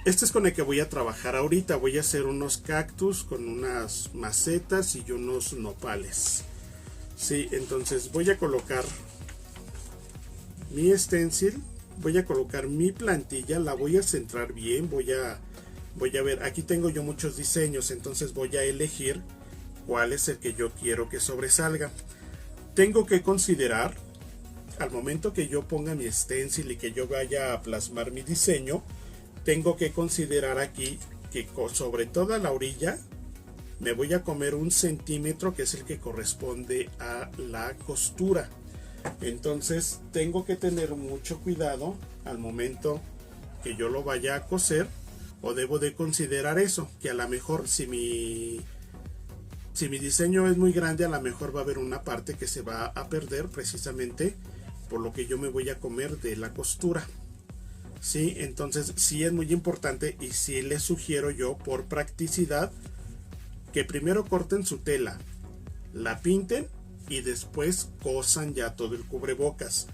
Este es con el que voy a trabajar ahorita. Voy a hacer unos cactus con unas macetas y unos nopales. Sí, entonces voy a colocar mi stencil, voy a colocar mi plantilla, la voy a centrar bien, voy a ver, aquí tengo yo muchos diseños, entonces voy a elegir cuál es el que yo quiero que sobresalga. Tengo que considerar, al momento que yo ponga mi stencil y que yo vaya a plasmar mi diseño, tengo que considerar aquí que sobre toda la orilla me voy a comer 1 centímetro, que es el que corresponde a la costura. Entonces tengo que tener mucho cuidado al momento que yo lo vaya a coser, o debo de considerar eso, que a lo mejor si mi diseño es muy grande, a lo mejor va a haber una parte que se va a perder precisamente por lo que yo me voy a comer de la costura. Sí, entonces sí es muy importante, y sí les sugiero yo por practicidad que primero corten su tela, la pinten y después cosan ya todo el cubrebocas,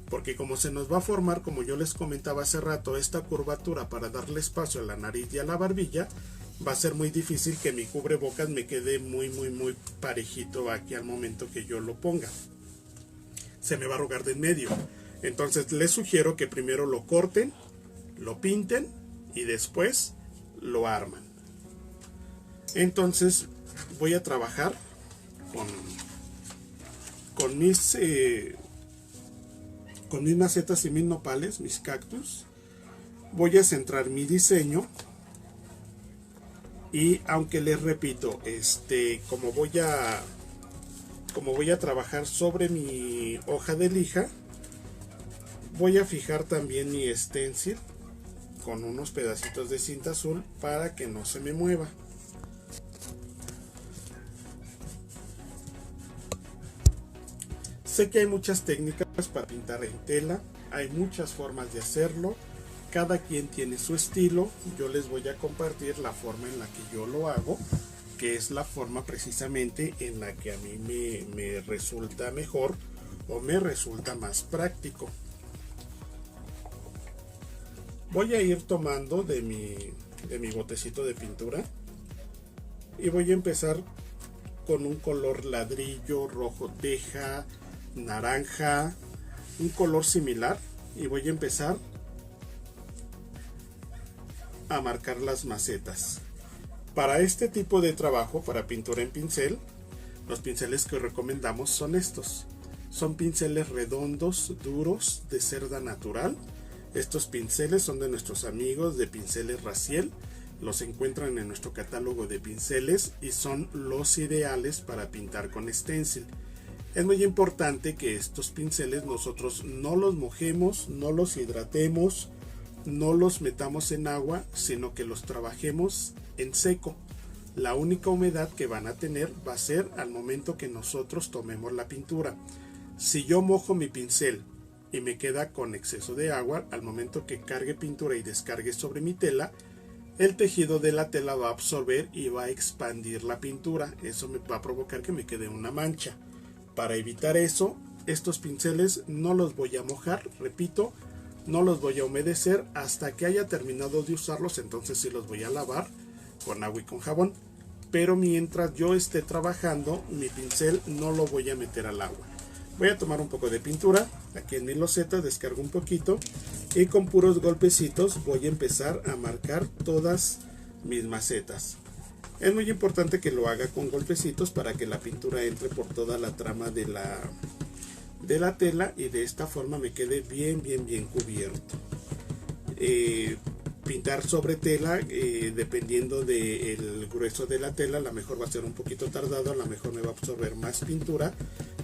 porque como se nos va a formar, como yo les comentaba hace rato, esta curvatura para darle espacio a la nariz y a la barbilla, va a ser muy difícil que mi cubrebocas me quede muy parejito aquí al momento que yo lo ponga. Se me va a arrugar de en medio. Entonces les sugiero que primero lo corten, lo pinten y después lo arman. Entonces voy a trabajar con mis macetas y mis nopales, mis cactus. Voy a centrar mi diseño, y aunque les repito, como voy a trabajar sobre mi hoja de lija, voy a fijar también mi stencil con unos pedacitos de cinta azul para que no se me mueva. Sé que hay muchas técnicas para pintar en tela, hay muchas formas de hacerlo, cada quien tiene su estilo. Yo les voy a compartir la forma en la que yo lo hago, que es la forma precisamente en la que a mí me resulta mejor o me resulta más práctico. Voy a ir tomando de mi botecito de pintura y voy a empezar con un color ladrillo, rojo teja, naranja, un color similar, y voy a empezar a marcar las macetas. Para este tipo de trabajo, para pintura en pincel, los pinceles que recomendamos son estos. Son pinceles redondos, duros, de cerda natural. Estos pinceles son de nuestros amigos de Pinceles Raciel. Los encuentran en nuestro catálogo de pinceles y son los ideales para pintar con stencil. Es muy importante que estos pinceles nosotros no los mojemos, no los hidratemos, no los metamos en agua, sino que los trabajemos en seco. La única humedad que van a tener va a ser al momento que nosotros tomemos la pintura. Si yo mojo mi pincel y me queda con exceso de agua, al momento que cargue pintura y descargue sobre mi tela, el tejido de la tela va a absorber y va a expandir la pintura. Eso me va a provocar que me quede una mancha. Para evitar eso, estos pinceles no los voy a mojar, repito, no los voy a humedecer hasta que haya terminado de usarlos. Entonces sí los voy a lavar con agua y con jabón, pero mientras yo esté trabajando, mi pincel no lo voy a meter al agua. Voy a tomar un poco de pintura aquí en mi loseta, descargo un poquito y con puros golpecitos voy a empezar a marcar todas mis macetas. Es muy importante que lo haga con golpecitos para que la pintura entre por toda la trama de la tela y de esta forma me quede bien cubierto. Pintar sobre tela, dependiendo del grueso de la tela, a lo mejor va a ser un poquito tardado, a lo mejor me va a absorber más pintura,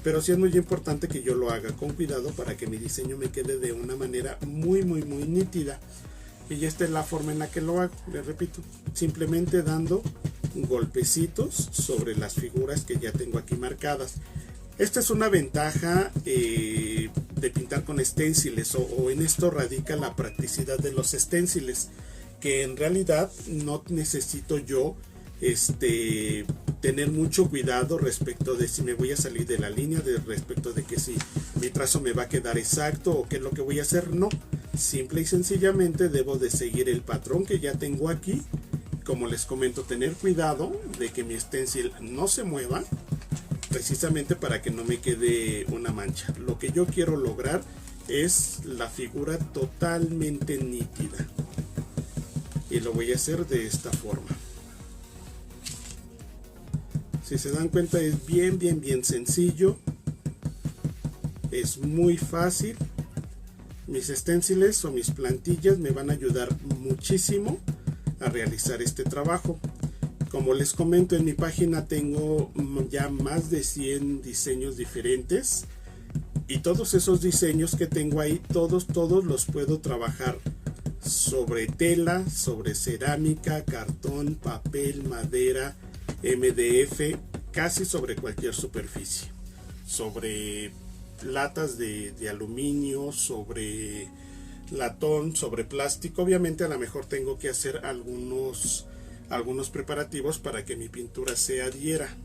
pero sí es muy importante que yo lo haga con cuidado para que mi diseño me quede de una manera muy nítida. Y esta es la forma en la que lo hago, les repito, simplemente dando golpecitos sobre las figuras que ya tengo aquí marcadas. Esta es una ventaja de pintar con stenciles, o en esto radica la practicidad de los stenciles, que en realidad no necesito yo tener mucho cuidado respecto de si me voy a salir de la línea, respecto de que si mi trazo me va a quedar exacto o qué es lo que voy a hacer. No, Simple y sencillamente debo de seguir el patrón que ya tengo aquí. Como les comento, tener cuidado de que mi stencil no se mueva, precisamente para que no me quede una mancha. Lo que yo quiero lograr es la figura totalmente nítida, y lo voy a hacer de esta forma. Si se dan cuenta, es bien sencillo, es muy fácil. Mis stenciles o mis plantillas me van a ayudar muchísimo a realizar este trabajo. Como les comento, en mi página tengo ya más de 100 diseños diferentes, y todos esos diseños que tengo ahí, todos los puedo trabajar sobre tela, sobre cerámica, cartón, papel, madera, MDF, casi sobre cualquier superficie, sobre latas de aluminio, sobre latón, sobre plástico. Obviamente a lo mejor tengo que hacer algunos preparativos para que mi pintura se adhiera,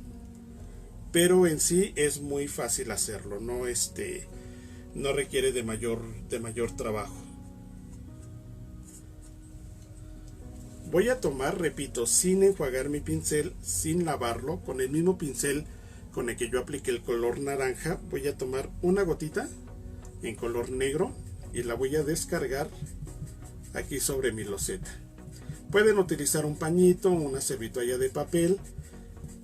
pero en sí es muy fácil hacerlo, no requiere de mayor trabajo. Voy a tomar, repito, sin enjuagar mi pincel, sin lavarlo, con el mismo pincel con el que yo apliqué el color naranja. Voy a tomar una gotita en color negro y la voy a descargar aquí sobre mi loseta. Pueden utilizar un pañito, una servitoalla de papel.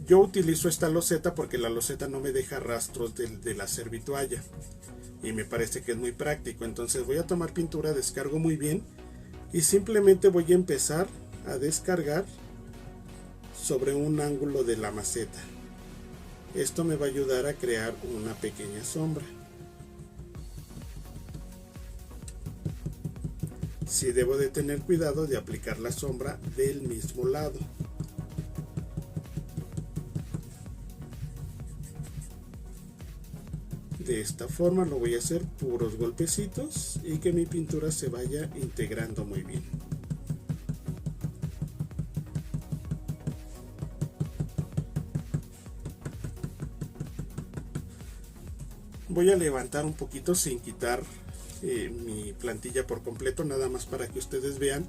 Yo utilizo esta loseta porque la loseta no me deja rastros de la servitoalla y me parece que es muy práctico. Entonces voy a tomar pintura, descargo muy bien y simplemente voy a empezar a descargar sobre un ángulo de la maceta. Esto me va a ayudar a crear una pequeña sombra. Sí debo de tener cuidado de aplicar la sombra del mismo lado. De esta forma lo voy a hacer puros golpecitos y que mi pintura se vaya integrando muy bien. Voy a levantar un poquito sin quitar mi plantilla por completo, nada más para que ustedes vean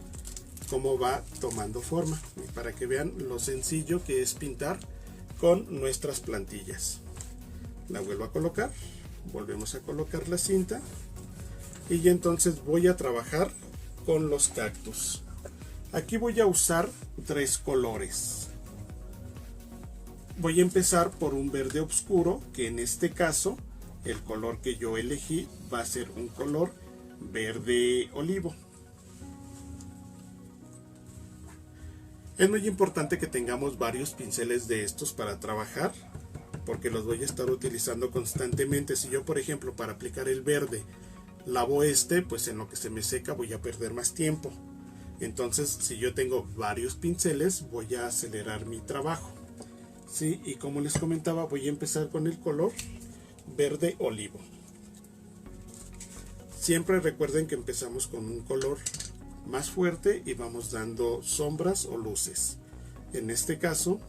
cómo va tomando forma y para que vean lo sencillo que es pintar con nuestras plantillas. La vuelvo a colocar, volvemos a colocar la cinta y ya entonces voy a trabajar con los cactus. Aquí voy a usar 3 colores. Voy a empezar por un verde oscuro, que en este caso el color que yo elegí va a ser un color verde olivo. Es muy importante que tengamos varios pinceles de estos para trabajar, porque los voy a estar utilizando constantemente. Si yo, por ejemplo, para aplicar el verde lavo pues en lo que se me seca voy a perder más tiempo. Entonces, si yo tengo varios pinceles, voy a acelerar mi trabajo. Sí, y como les comentaba, voy a empezar con el color verde olivo. Siempre recuerden que empezamos con un color más fuerte y vamos dando sombras o luces. En este caso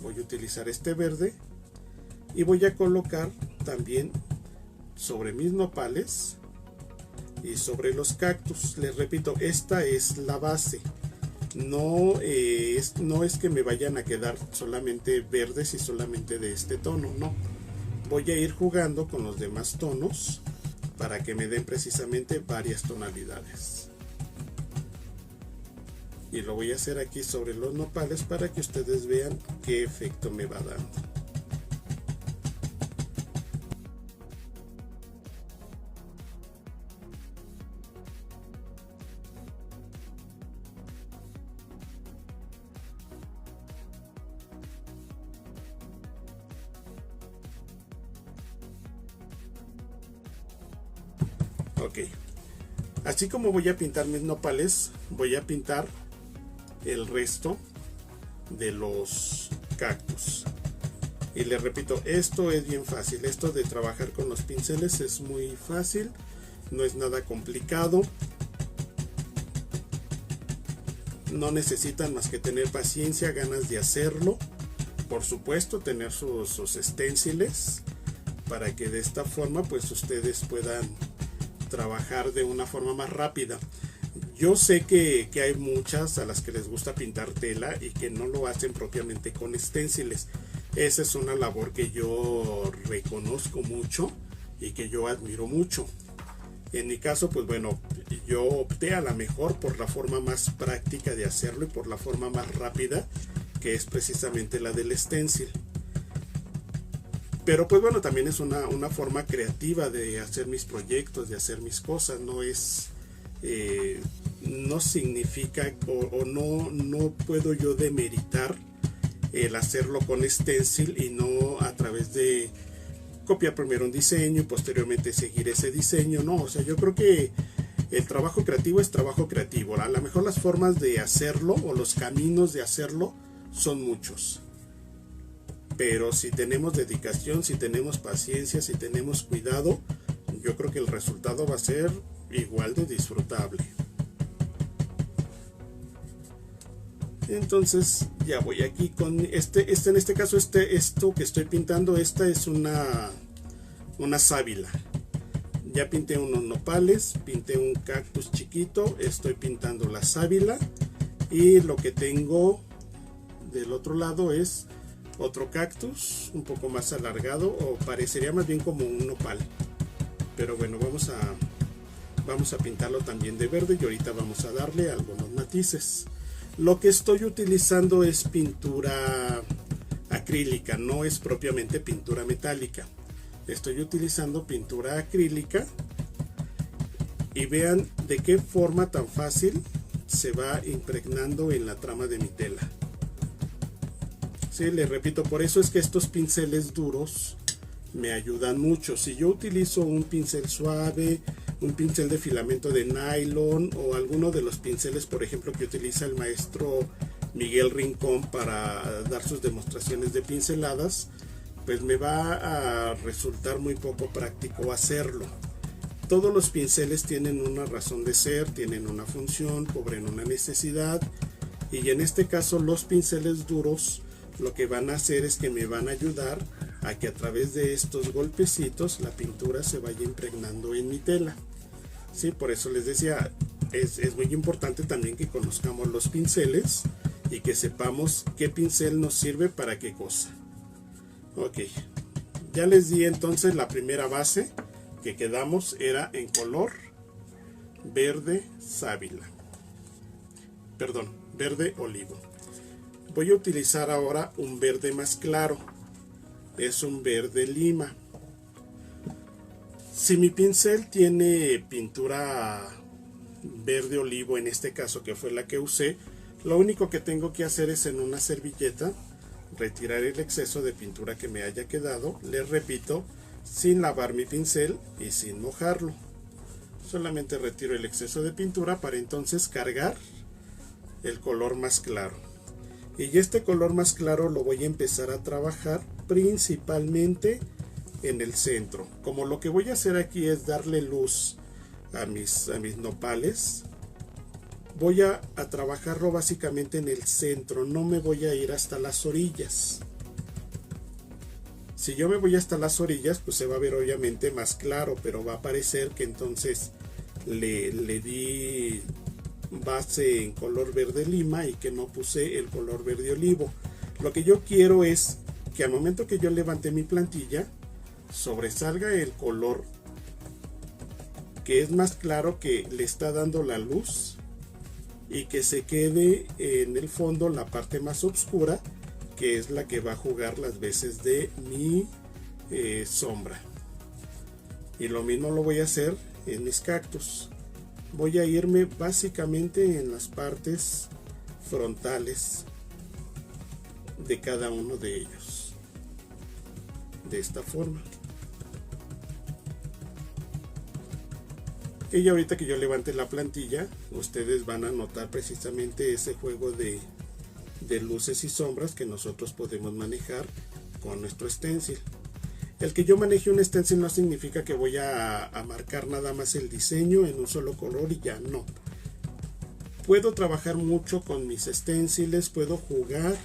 voy a utilizar este verde y voy a colocar también sobre mis nopales y sobre los cactus. Les repito, esta es la base. No es que me vayan a quedar solamente verdes y solamente de este tono, no. Voy a ir jugando con los demás tonos para que me den precisamente varias tonalidades. Y lo voy a hacer aquí sobre los nopales para que ustedes vean qué efecto me va dando. Ok, así como voy a pintar mis nopales, voy a pintar el resto de los cactus. Y les repito, esto es bien fácil. Esto de trabajar con los pinceles es muy fácil, no es nada complicado. No necesitan más que tener paciencia, ganas de hacerlo. Por supuesto, tener sus stenciles para que de esta forma pues ustedes puedan trabajar de una forma más rápida. Yo sé que hay muchas a las que les gusta pintar tela y que no lo hacen propiamente con esténciles. Esa es una labor que yo reconozco mucho y que yo admiro mucho. En mi caso, pues bueno, yo opté a la mejor por la forma más práctica de hacerlo y por la forma más rápida, que es precisamente la del stencil. Pero pues bueno, también es una forma creativa de hacer mis proyectos, de hacer mis cosas. No es, no significa o no puedo yo demeritar el hacerlo con stencil y no a través de copiar primero un diseño y posteriormente seguir ese diseño. No, o sea, yo creo que el trabajo creativo es trabajo creativo. A lo mejor las formas de hacerlo o los caminos de hacerlo son muchos. Pero si tenemos dedicación, si tenemos paciencia, si tenemos cuidado, yo creo que el resultado va a ser igual de disfrutable. Entonces ya voy aquí con en este caso esto que estoy pintando, esta es una sábila. Ya pinté unos nopales, pinté un cactus chiquito, estoy pintando la sábila y lo que tengo del otro lado es otro cactus un poco más alargado, o parecería más bien como un nopal, pero bueno, vamos a pintarlo también de verde y ahorita vamos a darle algunos matices. Lo que estoy utilizando es pintura acrílica, no es propiamente pintura metálica. Estoy utilizando pintura acrílica y vean de qué forma tan fácil se va impregnando en la trama de mi tela. Sí, les repito, por eso es que estos pinceles duros me ayudan mucho. Si yo utilizo un pincel suave, un pincel de filamento de nylon o alguno de los pinceles, por ejemplo, que utiliza el maestro Miguel Rincón para dar sus demostraciones de pinceladas, pues me va a resultar muy poco práctico hacerlo. Todos los pinceles tienen una razón de ser, tienen una función, cubren una necesidad, y en este caso los pinceles duros lo que van a hacer es que me van a ayudar a que a través de estos golpecitos la pintura se vaya impregnando en mi tela. Sí, por eso les decía, es muy importante también que conozcamos los pinceles y que sepamos qué pincel nos sirve para qué cosa. Ok, ya les di entonces la primera base que quedamos, era en color verde sábila, perdón, verde olivo. Voy a utilizar ahora un verde más claro, es un verde lima. Si mi pincel tiene pintura verde olivo, en este caso que fue la que usé, lo único que tengo que hacer es en una servilleta retirar el exceso de pintura que me haya quedado, les repito, sin lavar mi pincel y sin mojarlo. Solamente retiro el exceso de pintura para entonces cargar el color más claro. Y este color más claro lo voy a empezar a trabajar principalmente en el centro. Como lo que voy a hacer aquí es darle luz a mis nopales, voy a trabajarlo básicamente en el centro, no me voy a ir hasta las orillas. Si yo me voy hasta las orillas, pues se va a ver obviamente más claro, pero va a parecer que entonces le di base en color verde lima y que no puse el color verde olivo. Lo que yo quiero es que al momento que yo levante mi plantilla sobresalga el color que es más claro, que le está dando la luz, y que se quede en el fondo la parte más oscura, que es la que va a jugar las veces de mi sombra. Y lo mismo lo voy a hacer en mis cactus. Voy a irme básicamente en las partes frontales de cada uno de ellos, de esta forma. Y ahorita que yo levante la plantilla, ustedes van a notar precisamente ese juego de luces y sombras que nosotros podemos manejar con nuestro stencil. El que yo maneje un stencil no significa que voy a marcar nada más el diseño en un solo color y ya no. Puedo trabajar mucho con mis stenciles, puedo jugar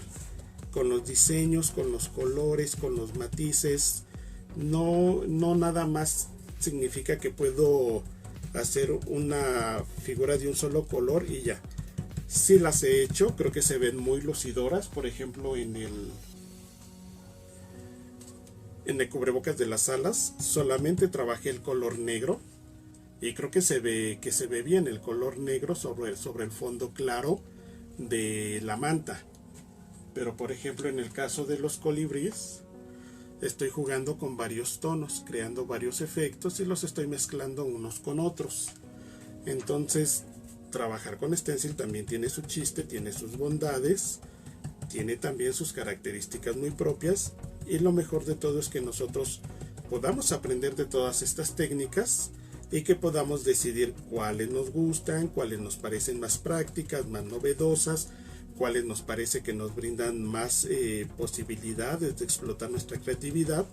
con los diseños, con los colores, con los matices. No nada más significa que puedo hacer una figura de un solo color y ya. Sí las he hecho, creo que se ven muy lucidoras. Por ejemplo, en el cubrebocas de las alas solamente trabajé el color negro y creo que se ve bien el color negro sobre el fondo claro de la manta. Pero por ejemplo, en el caso de los colibríes, estoy jugando con varios tonos, creando varios efectos y los estoy mezclando unos con otros. Entonces, trabajar con stencil también tiene su chiste, tiene sus bondades, tiene también sus características muy propias, y lo mejor de todo es que nosotros podamos aprender de todas estas técnicas y que podamos decidir cuáles nos gustan, cuáles nos parecen más prácticas, más novedosas, cuáles nos parece que nos brindan más posibilidades de explotar nuestra creatividad.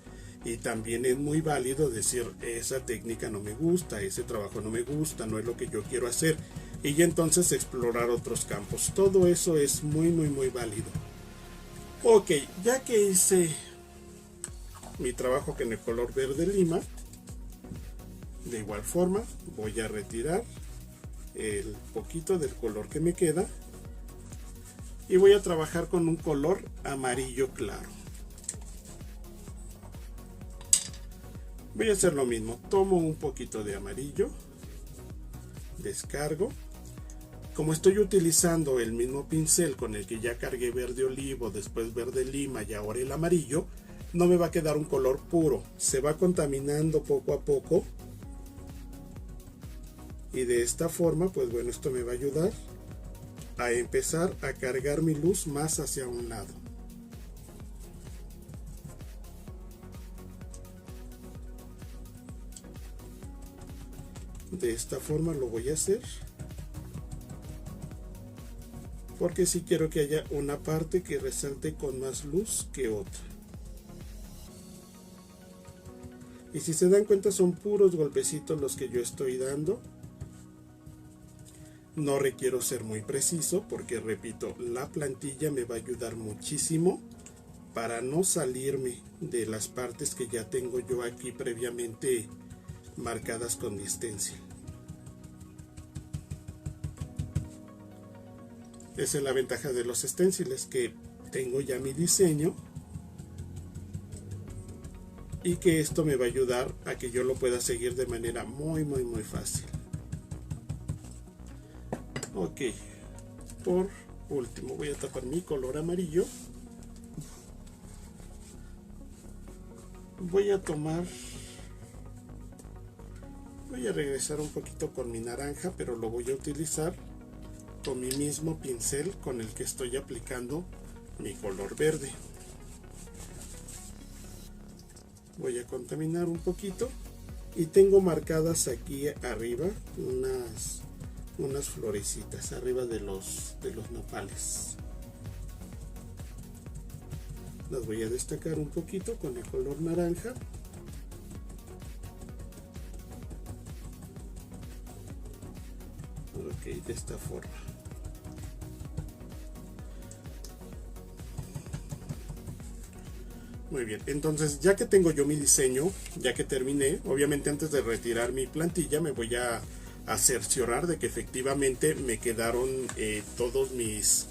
Y también es muy válido decir, esa técnica no me gusta, ese trabajo no me gusta, no es lo que yo quiero hacer, y entonces explorar otros campos. Todo eso es muy válido. Ok, ya que hice mi trabajo con el color verde lima, de igual forma voy a retirar el poquito del color que me queda y voy a trabajar con un color amarillo claro. Voy a hacer lo mismo, tomo un poquito de amarillo, descargo. Como estoy utilizando el mismo pincel con el que ya cargué verde olivo, después verde lima y ahora el amarillo, no me va a quedar un color puro, se va contaminando poco a poco. Y de esta forma, pues bueno, esto me va a ayudar a empezar a cargar mi luz más hacia un lado. De esta forma lo voy a hacer, porque sí quiero que haya una parte que resalte con más luz que otra. Y si se dan cuenta, son puros golpecitos los que yo estoy dando. No requiero ser muy preciso porque, repito, la plantilla me va a ayudar muchísimo para no salirme de las partes que ya tengo yo aquí previamente marcadas con mi stencil. Esa es la ventaja de los stenciles, que tengo ya mi diseño y que esto me va a ayudar a que yo lo pueda seguir de manera muy fácil. Ok, por último voy a tapar mi color amarillo. Voy a regresar un poquito con mi naranja, pero lo voy a utilizar con mi mismo pincel con el que estoy aplicando mi color verde. Voy a contaminar un poquito y tengo marcadas aquí arriba unas florecitas arriba de los nopales. Las voy a destacar un poquito con el color naranja. Ok, de esta forma. Muy bien, entonces ya que tengo yo mi diseño, ya que terminé, obviamente antes de retirar mi plantilla me voy a cerciorar de que efectivamente me quedaron todos mis,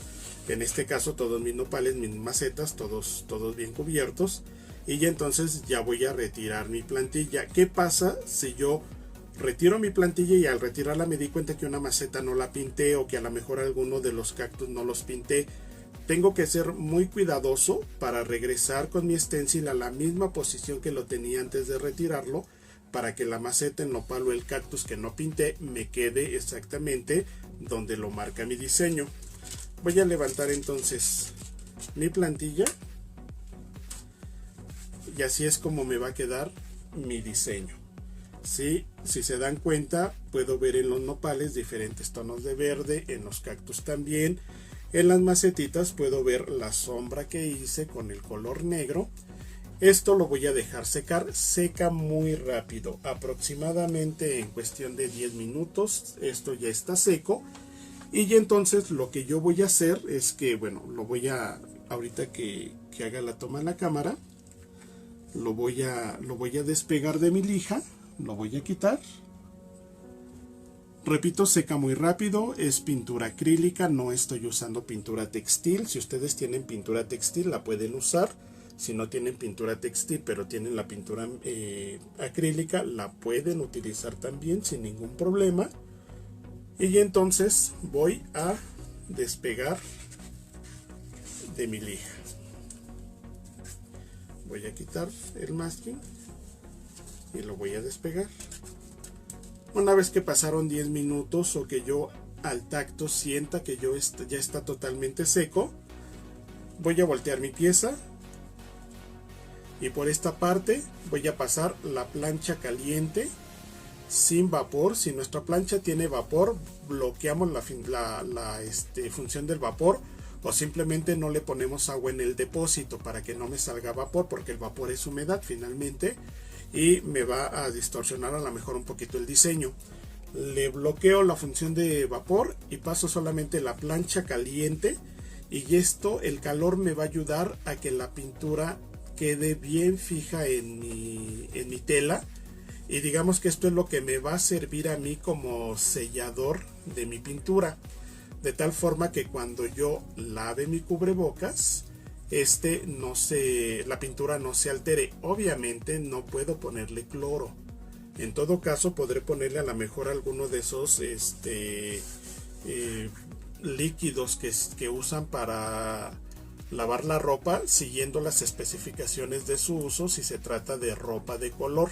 en este caso todos mis nopales, mis macetas, todos bien cubiertos. Y ya entonces ya voy a retirar mi plantilla. ¿Qué pasa si yo retiro mi plantilla y al retirarla me di cuenta que una maceta no la pinté, o que a lo mejor alguno de los cactus no los pinté? Tengo que ser muy cuidadoso para regresar con mi stencil a la misma posición que lo tenía antes de retirarlo, para que la maceta, el nopal o el cactus que no pinté me quede exactamente donde lo marca mi diseño. Voy a levantar entonces mi plantilla y así es como me va a quedar mi diseño. ¿Sí? Si se dan cuenta, puedo ver en los nopales diferentes tonos de verde, en los cactus también. En las macetitas puedo ver la sombra que hice con el color negro. Esto lo voy a dejar secar, seca muy rápido, aproximadamente en cuestión de 10 minutos, esto ya está seco. Y entonces lo que yo voy a hacer es que, bueno, lo voy a, ahorita que haga la toma en la cámara, lo voy a despegar de mi lija, lo voy a quitar. Repito, seca muy rápido, es pintura acrílica, no estoy usando pintura textil. Si ustedes tienen pintura textil la pueden usar. Si no tienen pintura textil pero tienen la pintura acrílica, la pueden utilizar también sin ningún problema. Y entonces voy a despegar de mi lija. Voy a quitar el masking y lo voy a despegar. Una vez que pasaron 10 minutos o que yo al tacto sienta que ya está totalmente seco, voy a voltear mi pieza y por esta parte voy a pasar la plancha caliente sin vapor. Si nuestra plancha tiene vapor, bloqueamos la función del vapor, o simplemente no le ponemos agua en el depósito para que no me salga vapor, porque el vapor es humedad finalmente y me va a distorsionar a lo mejor un poquito el diseño. Le bloqueo la función de vapor y paso solamente la plancha caliente, y el calor me va a ayudar a que la pintura quede bien fija en mi tela, y digamos que esto es lo que me va a servir a mí como sellador de mi pintura, de tal forma que cuando yo lave mi cubrebocas la pintura no se altere. Obviamente no puedo ponerle cloro. En todo caso podré ponerle a lo mejor alguno de esos líquidos que usan para lavar la ropa, siguiendo las especificaciones de su uso si se trata de ropa de color.